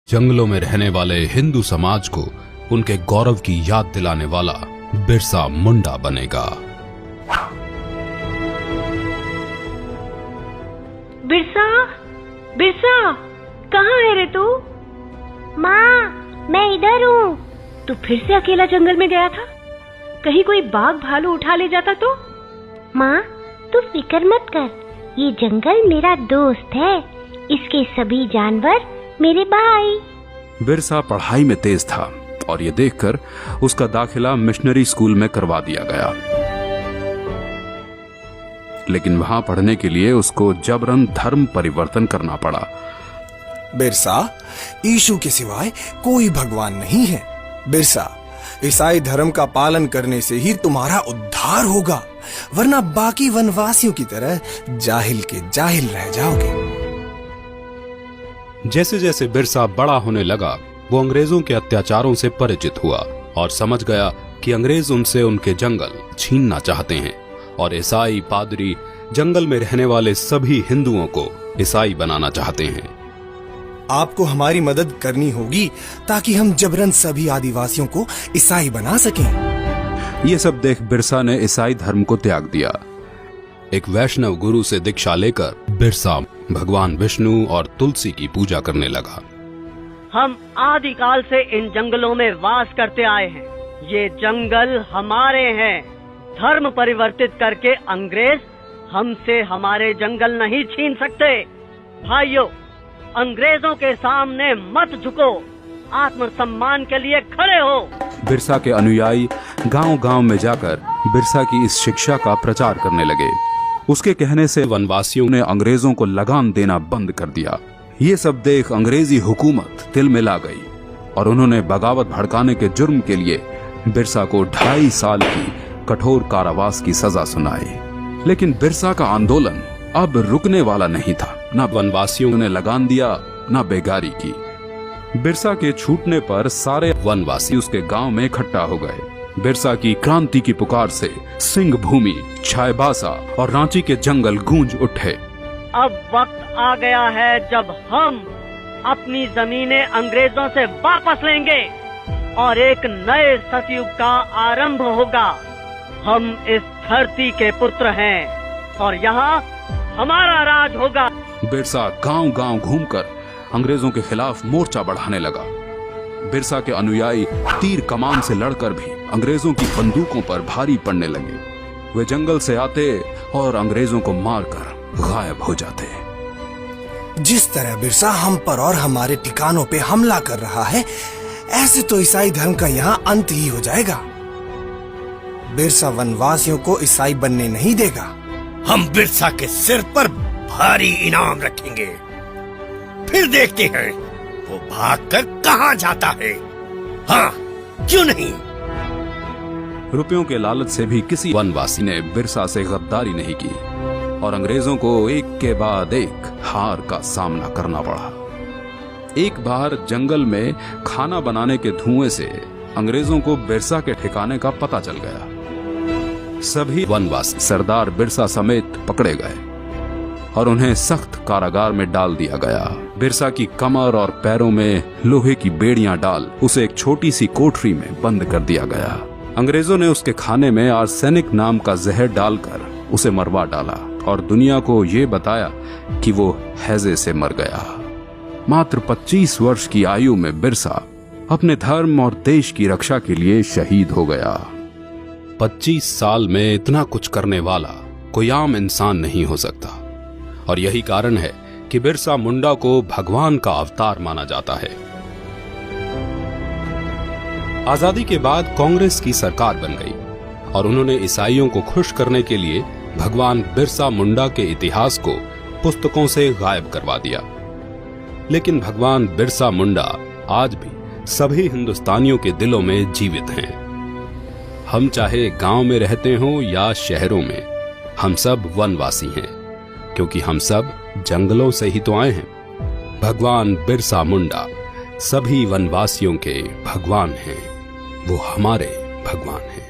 जंगलों में रहने वाले हिंदू समाज को उनके गौरव की याद दिलाने वाला बिरसा मुंडा बनेगा। बिरसा, बिरसा, कहाँ है रे तू? माँ, मैं इधर हूँ। तू फिर से अकेला जंगल में गया था? कहीं कोई बाघ भालू उठा ले जाता तो? माँ, तू फिक्र मत कर, ये जंगल मेरा दोस्त है, इसके सभी जानवर मेरे भाई। बिरसा पढ़ाई में तेज था और ये देखकर उसका दाखिला मिशनरी स्कूल में करवा दिया गया, लेकिन वहां पढ़ने के लिए उसको जबरन धर्म परिवर्तन करना पड़ा। बिरसा, यीशु के सिवाय कोई भगवान नहीं है। बिरसा, ईसाई धर्म का पालन करने से ही तुम्हारा उद्धार होगा, वरना बाकी वनवासियों की तरह जाहिल के जाहिल रह जाओगे। जैसे जैसे बिरसा बड़ा होने लगा, वो अंग्रेजों के अत्याचारों से परिचित हुआ और समझ गया कि अंग्रेज उनसे उनके जंगल छीनना चाहते हैं और ईसाई पादरी जंगल में रहने वाले सभी हिंदुओं को ईसाई बनाना चाहते हैं। आपको हमारी मदद करनी होगी ताकि हम जबरन सभी आदिवासियों को ईसाई बना सकें। ये सब देख बिरसा ने ईसाई धर्म को त्याग दिया। एक वैष्णव गुरु से दीक्षा लेकर बिरसा भगवान विष्णु और तुलसी की पूजा करने लगा। हम आदिकाल से इन जंगलों में वास करते आए हैं, ये जंगल हमारे हैं। धर्म परिवर्तित करके अंग्रेज हमसे हमारे जंगल नहीं छीन सकते। भाइयों, अंग्रेजों के सामने मत झुको, आत्मसम्मान के लिए खड़े हो। बिरसा के अनुयायी गांव-गांव में जाकर बिरसा की इस शिक्षा का प्रचार करने लगे। उसके कहने से वनवासियों ने अंग्रेजों को लगान देना बंद कर दिया। ये सब देख अंग्रेजी हुकूमत तिल में ला गई और उन्होंने बगावत भड़काने के जुर्म के लिए बिरसा को 2.5 साल की कठोर कारावास की सजा सुनाई। लेकिन बिरसा का आंदोलन अब रुकने वाला नहीं था। न वनवासियों ने लगान दिया, न बेगारी की। बिरसा के छूटने पर सारे वनवासी उसके गांव में इकट्ठा हो गए। बिरसा की क्रांति की पुकार से सिंह भूमि, चाईबासा और रांची के जंगल गूंज उठे। अब वक्त आ गया है जब हम अपनी जमीनें अंग्रेजों से वापस लेंगे और एक नए सतयुग का आरंभ होगा। हम इस धरती के पुत्र हैं और यहाँ हमारा राज होगा। बिरसा गांव-गांव घूमकर अंग्रेजों के खिलाफ मोर्चा बढ़ाने लगा। बिरसा के अनुयायी तीर कमान से लड़कर भी अंग्रेजों की बंदूकों पर भारी पड़ने लगे। वे जंगल से आते और अंग्रेजों को मारकर गायब हो जाते। जिस तरह बिरसा हम पर और हमारे ठिकानों पे हमला कर रहा है, ऐसे तो ईसाई धर्म का यहाँ अंत ही हो जाएगा। बिरसा वनवासियों को ईसाई बनने नहीं देगा। हम बिरसा के सिर पर भारी इनाम रखेंगे, फिर देखते हैं वो भागकर कहाँ जाता है। हाँ, क्यों नहीं? रुपयों के लालच से भी किसी वनवासी ने बिरसा से गद्दारी नहीं की और अंग्रेजों को एक के बाद एक हार का सामना करना पड़ा। एक बार जंगल में खाना बनाने के धुएं से अंग्रेजों को बिरसा के ठिकाने का पता चल गया। सभी वनवासी सरदार बिरसा समेत पकड़े गए और उन्हें सख्त कारागार में डाल दिया गया। बिरसा की कमर और पैरों में लोहे की बेड़ियां डाल उसे एक छोटी सी कोठरी में बंद कर दिया गया। अंग्रेजों ने उसके खाने में आर्सेनिक नाम का जहर डालकर उसे मरवा डाला और दुनिया को ये बताया कि वो हैजे से मर गया। मात्र 25 वर्ष की आयु में बिरसा अपने धर्म और देश की रक्षा के लिए शहीद हो गया। 25 साल में इतना कुछ करने वाला कोई आम इंसान नहीं हो सकता और यही कारण है कि बिरसा मुंडा को भगवान का अवतार माना जाता है। आजादी के बाद कांग्रेस की सरकार बन गई और उन्होंने ईसाइयों को खुश करने के लिए भगवान बिरसा मुंडा के इतिहास को पुस्तकों से गायब करवा दिया। लेकिन भगवान बिरसा मुंडा आज भी सभी हिंदुस्तानियों के दिलों में जीवित हैं। हम चाहे गांव में रहते हों या शहरों में, हम सब वनवासी हैं, क्योंकि हम सब जंगलों से ही तो आए हैं। भगवान बिरसा मुंडा सभी वनवासियों के भगवान हैं, वो हमारे भगवान हैं।